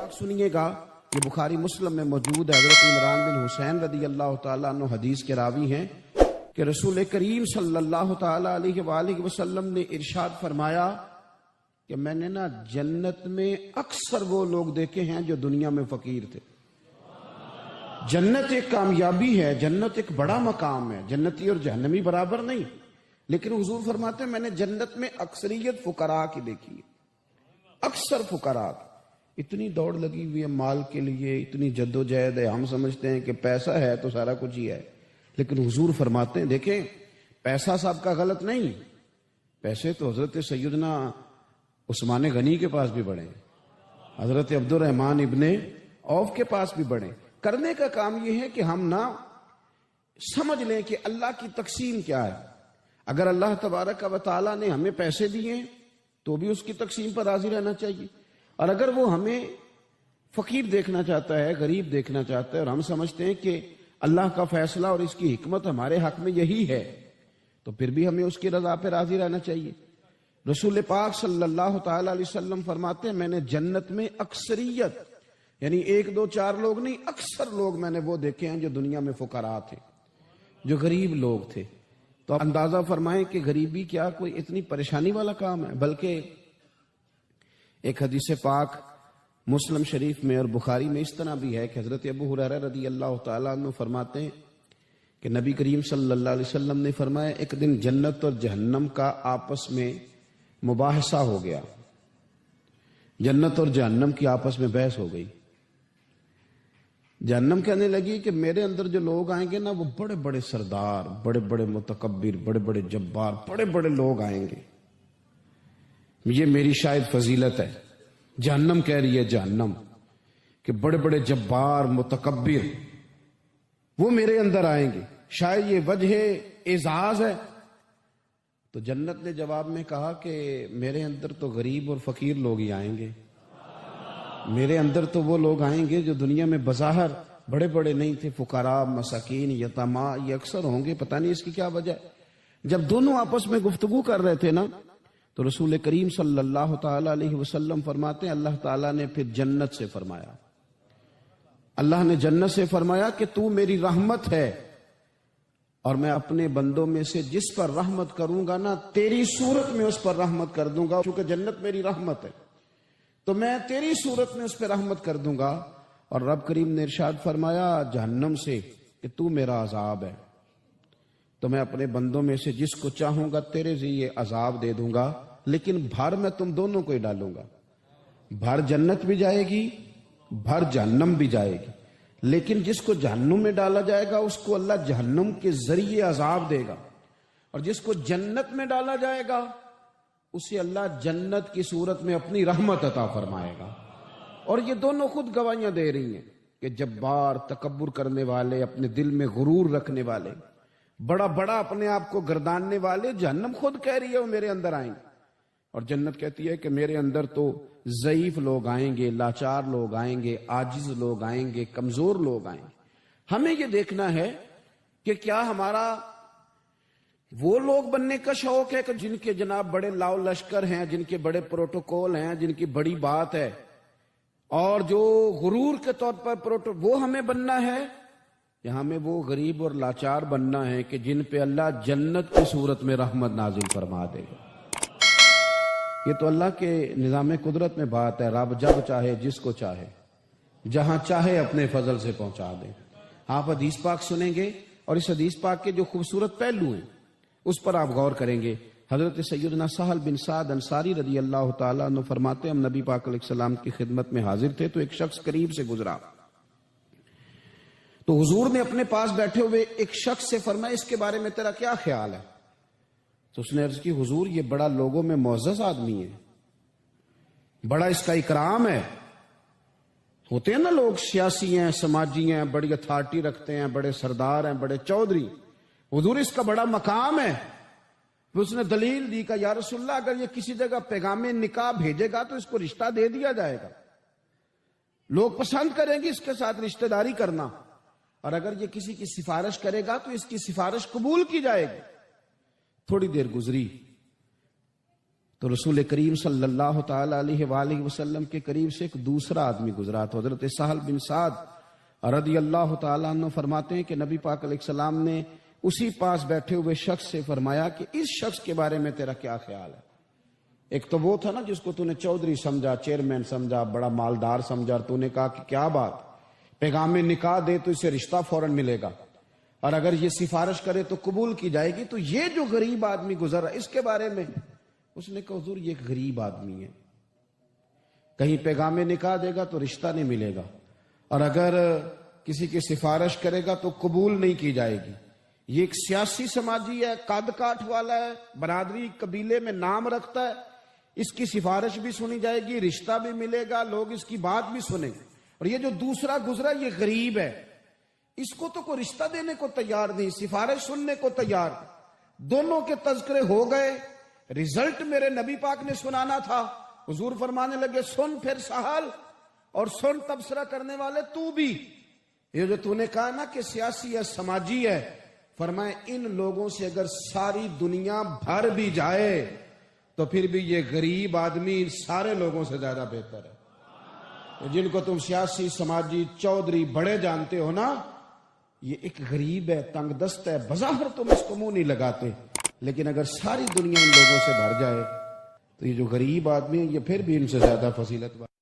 بات سنیے گا، یہ بخاری مسلم میں موجود ہے۔ حضرت عمران بن حسین رضی اللہ تعالیٰ عنہ حدیث کے راوی ہیں کہ رسول کریم صلی اللہ تعالیٰ علیہ وآلہ وسلم نے ارشاد فرمایا کہ میں نے جنت میں اکثر وہ لوگ دیکھے ہیں جو دنیا میں فقیر تھے۔ جنت ایک کامیابی ہے، جنت ایک بڑا مقام ہے، جنتی اور جہنمی برابر نہیں، لیکن حضور فرماتے ہیں میں نے جنت میں اکثریت فقراء کی دیکھی ہے۔ اکثر فقراء، اتنی دوڑ لگی ہوئی ہے مال کے لیے، اتنی جد و جہد ہے، ہم سمجھتے ہیں کہ پیسہ ہے تو سارا کچھ ہی ہے، لیکن حضور فرماتے ہیں دیکھیں پیسہ صاحب کا غلط نہیں، پیسے تو حضرت سیدنا عثمان غنی کے پاس بھی بڑھے، حضرت عبد الرحمن ابن عوف کے پاس بھی بڑھے۔ کرنے کا کام یہ ہے کہ ہم سمجھ لیں کہ اللہ کی تقسیم کیا ہے۔ اگر اللہ تبارک و تعالیٰ نے ہمیں پیسے دیے تو بھی اس کی تقسیم پر راضی رہنا چاہیے، اور اگر وہ ہمیں فقیر دیکھنا چاہتا ہے، غریب دیکھنا چاہتا ہے، اور ہم سمجھتے ہیں کہ اللہ کا فیصلہ اور اس کی حکمت ہمارے حق میں یہی ہے، تو پھر بھی ہمیں اس کی رضا پہ راضی رہنا چاہیے۔ رسول پاک صلی اللہ تعالی علیہ وسلم فرماتے ہیں میں نے جنت میں اکثریت، یعنی 1 2 4 لوگ نہیں، اکثر لوگ میں نے وہ دیکھے ہیں جو دنیا میں فقراء تھے، جو غریب لوگ تھے۔ تو آپ اندازہ فرمائیں کہ غریبی کیا کوئی اتنی پریشانی والا کام ہے؟ بلکہ ایک حدیث پاک مسلم شریف میں اور بخاری میں اس طرح بھی ہے کہ حضرت ابو ہریرہ رضی اللہ تعالیٰ عنہ فرماتے ہیں کہ نبی کریم صلی اللہ علیہ وسلم نے فرمایا ایک دن جنت اور جہنم کا آپس میں مباحثہ ہو گیا، جنت اور جہنم کی آپس میں بحث ہو گئی۔ جہنم کہنے لگی کہ میرے اندر جو لوگ آئیں گے وہ بڑے بڑے سردار، بڑے بڑے متکبر، بڑے بڑے جبار، بڑے بڑے لوگ آئیں گے، یہ میری شاید فضیلت ہے۔ جہنم کہہ رہی ہے جہنم کہ بڑے بڑے جبار متکبر وہ میرے اندر آئیں گے، شاید یہ وجہ اعزاز ہے۔ تو جنت نے جواب میں کہا کہ میرے اندر تو غریب اور فقیر لوگ ہی آئیں گے، میرے اندر تو وہ لوگ آئیں گے جو دنیا میں بظاہر بڑے بڑے نہیں تھے، فقراء، مساکین، یتامہ، یہ اکثر ہوں گے۔ پتہ نہیں اس کی کیا وجہ ہے۔ جب دونوں آپس میں گفتگو کر رہے تھے تو رسول کریم صلی اللہ تعالی علیہ وسلم فرماتے ہیں اللہ تعالیٰ نے پھر جنت سے فرمایا، اللہ نے جنت سے فرمایا کہ تو میری رحمت ہے، اور میں اپنے بندوں میں سے جس پر رحمت کروں گا تیری صورت میں اس پر رحمت کر دوں گا، چونکہ جنت میری رحمت ہے تو میں تیری صورت میں اس پہ رحمت کر دوں گا۔ اور رب کریم نے ارشاد فرمایا جہنم سے کہ تو میرا عذاب ہے، تو میں اپنے بندوں میں سے جس کو چاہوں گا تیرے ذریعے عذاب دے دوں گا، لیکن بھر میں تم دونوں کو ہی ڈالوں گا، بھر جنت بھی جائے گی، بھر جہنم بھی جائے گی، لیکن جس کو جہنم میں ڈالا جائے گا اس کو اللہ جہنم کے ذریعے عذاب دے گا، اور جس کو جنت میں ڈالا جائے گا اسے اللہ جنت کی صورت میں اپنی رحمت عطا فرمائے گا۔ اور یہ دونوں خود گواہیاں دے رہی ہیں کہ جبار، تکبر کرنے والے، اپنے دل میں غرور رکھنے والے، بڑا بڑا اپنے آپ کو گرداننے والے، جہنم خود کہہ رہی ہے وہ میرے اندر آئیں گے، اور جنت کہتی ہے کہ میرے اندر تو ضعیف لوگ آئیں گے، لاچار لوگ آئیں گے، عاجز لوگ آئیں گے، کمزور لوگ آئیں گے۔ ہمیں یہ دیکھنا ہے کہ کیا ہمارا وہ لوگ بننے کا شوق ہے کہ جن کے جناب بڑے لاؤ لشکر ہیں، جن کے بڑے پروٹوکول ہیں، جن کی بڑی بات ہے، اور جو غرور کے طور پر وہ ہمیں بننا ہے، یا ہمیں وہ غریب اور لاچار بننا ہے کہ جن پہ اللہ جنت کی صورت میں رحمت نازل فرما دے گا؟ یہ تو اللہ کے نظام قدرت میں بات ہے، رب جب چاہے جس کو چاہے جہاں چاہے اپنے فضل سے پہنچا دے۔ آپ حدیث پاک سنیں گے اور اس حدیث پاک کے جو خوبصورت پہلو ہیں اس پر آپ غور کریں گے۔ حضرت سیدنا سہل بن سعد انصاری رضی اللہ تعالیٰ عنہ فرماتے ہیں ہم نبی پاک علیہ السلام کی خدمت میں حاضر تھے تو ایک شخص قریب سے گزرا، تو حضور نے اپنے پاس بیٹھے ہوئے ایک شخص سے فرمایا اس کے بارے میں تیرا کیا خیال ہے؟ تو اس نے عرض کی حضور یہ بڑا لوگوں میں معزز آدمی ہے، بڑا اس کا اکرام ہے۔ ہوتے ہیں لوگ سیاسی ہیں، سماجی ہیں، بڑی اتھارٹی رکھتے ہیں، بڑے سردار ہیں، بڑے چودھری، حضور اس کا بڑا مقام ہے۔ پھر اس نے دلیل دی کہ یا رسول اللہ اگر یہ کسی جگہ پیغام نکاح بھیجے گا تو اس کو رشتہ دے دیا جائے گا، لوگ پسند کریں گے اس کے ساتھ رشتہ داری کرنا، اور اگر یہ کسی کی سفارش کرے گا تو اس کی سفارش قبول کی جائے گی۔ تھوڑی دیر گزری تو رسول کریم صلی اللہ تعالی علیہ وآلہ وسلم کے قریب سے ایک دوسرا آدمی گزرا، تو حضرت سہل بن سعد رضی اللہ تعالیٰ عنہ فرماتے ہیں کہ نبی پاک علیہ السلام نے اسی پاس بیٹھے ہوئے شخص سے فرمایا کہ اس شخص کے بارے میں تیرا کیا خیال ہے؟ ایک تو وہ تھا نا جس کو تو نے چودھری سمجھا، چیئرمین سمجھا، بڑا مالدار سمجھا، اور تو نے کہا کہ کیا بات، پیغام نکاح دے تو اسے رشتہ فوراً ملے گا، اور اگر یہ سفارش کرے تو قبول کی جائے گی۔ تو یہ جو غریب آدمی گزر رہا ہے اس کے بارے میں اس نے کہا حضور یہ ایک غریب آدمی ہے، کہیں پیغام نکاح دے گا تو رشتہ نہیں ملے گا، اور اگر کسی کی سفارش کرے گا تو قبول نہیں کی جائے گی۔ یہ ایک سیاسی سماجی ہے، قد کاٹ والا ہے، برادری قبیلے میں نام رکھتا ہے، اس کی سفارش بھی سنی جائے گی، رشتہ بھی ملے گا، لوگ اس کی بات بھی سنیں گے۔ اور یہ جو دوسرا گزرا یہ غریب ہے، اس کو تو کوئی رشتہ دینے کو تیار نہیں، سفارش سننے کو تیار۔ دونوں کے تذکرے ہو گئے، رزلٹ میرے نبی پاک نے سنانا تھا۔ حضور فرمانے لگے سن پھر سہل، اور سن تبصرہ کرنے والے تو بھی، یہ جو تو نے کہا نا کہ سیاسی ہے، سماجی ہے، فرمائے ان لوگوں سے اگر ساری دنیا بھر بھی جائے تو پھر بھی یہ غریب آدمی سارے لوگوں سے زیادہ بہتر ہے۔ جن کو تم سیاسی، سماجی، چودھری، بڑے جانتے ہو نا، یہ ایک غریب ہے، تنگ دست ہے، بظاہر تم اس کو منہ نہیں لگاتے، لیکن اگر ساری دنیا ان لوگوں سے بھر جائے تو یہ جو غریب آدمی ہے یہ پھر بھی ان سے زیادہ فضیلت والا